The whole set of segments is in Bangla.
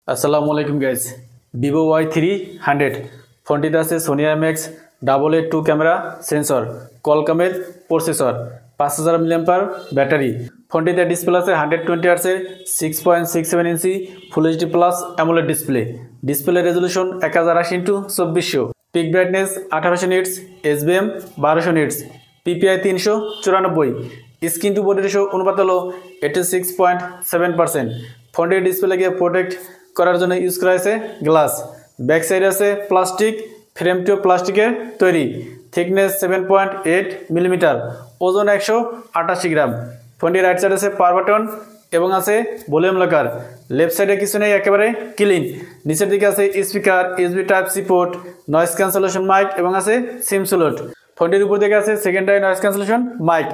আসসালামু আলাইকুম গাইজ। ভিভো Y300 ফোনটিতে আছে সোনি IMX 882 ক্যামেরা সেন্সর, কলকামের প্রসেসর, 5000 mAh ব্যাটারি। ফোনটিতে ডিসপ্লে আছে 120 হার্টজের 6.67 inch full HD plus AMOLED display. Display resolution 1080x2400, peak brightness 1800 nits, SBM 1200 nits, PPI 394, screen to body ratio অনুপাত হলো 86.7%। ফোনটির ডিসপ্লেকে প্রোটেক্ট করার জন্য ইউজ করা হয়েছে গ্লাস। ব্যাক সাইডে আছে প্লাস্টিক, ফ্রেমটিও প্লাস্টিকের তৈরি। থিকনেস 7.8 মিলিমিটার, ওজন 188 গ্রাম। ফোনটির রাইট সাইডে আছে পাওয়ার বাটন এবং আছে ভলিউম লকার। লেফট সাইডে কিছু নেই, একেবারে ক্লিন। নিচের দিকে আছে speaker, USB Type-C port, noise cancellation mic এবং আছে সিম স্লট। ফোনটির উপর দিকে আছে সেকেন্ডারি নয়েজ ক্যান্সেলেশন মাইক।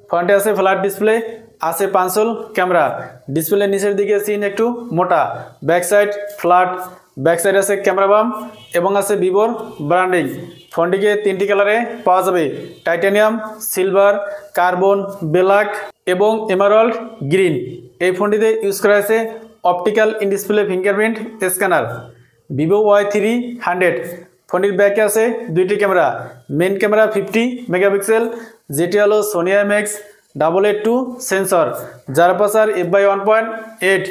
ফ্রন্টে আছে ফ্ল্যাট ডিসপ্লে, আছে পাঁচল ক্যামেরা। ডিসপ্লে নিচের দিকে সিন একটু মোটা। Back side flat, back side আছে ক্যামেরা বাম এবং আছে ভিভোর ব্র্যান্ডিং। ফোনটিকে 3টি কালারে পাওয়া যাবে: টাইটানিয়াম, সিলভার, কার্বন, ব্ল্যাক এবং এমারাল্ড গ্রিন। এই ফোনটিতে ইউজ করা হয়েছে optical in display fingerprint scanner. Vivo Y300 ফোনটির ব্যাকে আছে 2টি ক্যামেরা। মেন ক্যামেরা 50 মেগাপিক্সেল, যেটি হলো সোনি IMX 882 সেন্সর, যার আপারচার f/1.8।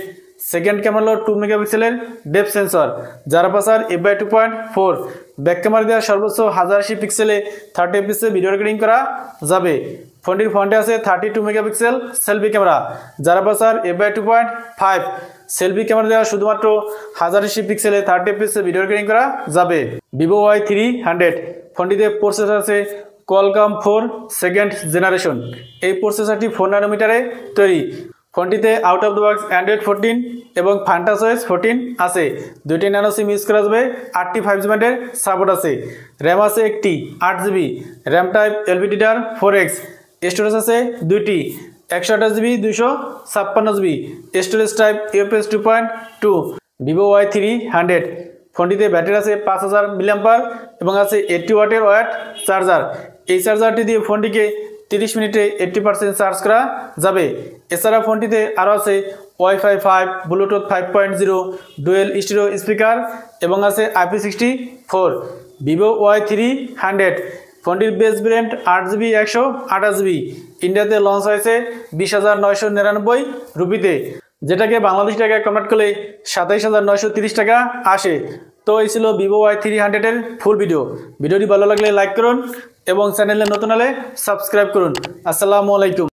সেকেন্ড ক্যামেরা হলো 2 মেগাপিক্সেলের ডেপথ সেন্সর, যার আপারচার f/2.4। ব্যাক ক্যামেরা দেওয়া সর্বোচ্চ 1080 পিক্সেলে 30 fps ভিডিও রেকর্ডিং করা যাবে। ফোনটির ফ্রন্টে আছে 32 মেগাপিক্সেল সেলফি ক্যামেরা, যার আপারচার f/2.5। সেলফি ক্যামেরা দেওয়া শুধুমাত্র 1080 পিক্সেলে 30 fps ভিডিও রেকর্ডিং করা যাবে। ভিভো Y300 ফোনটিতে প্রসেসর আছে কোয়ালকম 4 সেকেন্ড জেনারেশন। এই প্রসেসরটি 4 ন্যানোমিটারে তৈরি। ফোনটিতে out of the box Android 14 এবং ফান্টাসওয়েস 14 আছে। 2টি ন্যানো সিম ইউজ করা যাবে। 8টি 5G ব্যান্ডের সাপোর্ট আছে। র্যাম আছে একটি 8GB, RAM type LPDDR4X। Storage আছে 2টি 128GB, 256GB। Storage type UFS 2.2। Vivo Y300 ফোনটিতে ব্যাটারি আছে 5000 mAh এবং আছে 80 ওয়াটের ওয়্যাট চার্জার। এই চার্জারটি দিয়ে ফোনটিকে 30 মিনিটে 80% চার্জ করা যাবে। এছাড়া ফোনটিতে আরও আছে Wi-Fi 5, Bluetooth 5.0, dual stereo speaker এবং আছে IP64। ভিভো Y300 ফোনটির বেস ভেরিয়েন্ট 8GB 128GB। ইন্ডিয়াতে লঞ্চ হয়েছে 20,999 রুপিতে, যেটাকে বাংলাদেশ টাকায় কনভার্ট করলে 27,930 টাকা আসে। তো এই ছিল ভিভো Y300 এর ফুল ভিডিও। ভিডিওটি ভালো লাগলে লাইক করুন এবং চ্যানেলে নতুন হলে সাবস্ক্রাইব করুন। আসসালামু আলাইকুম।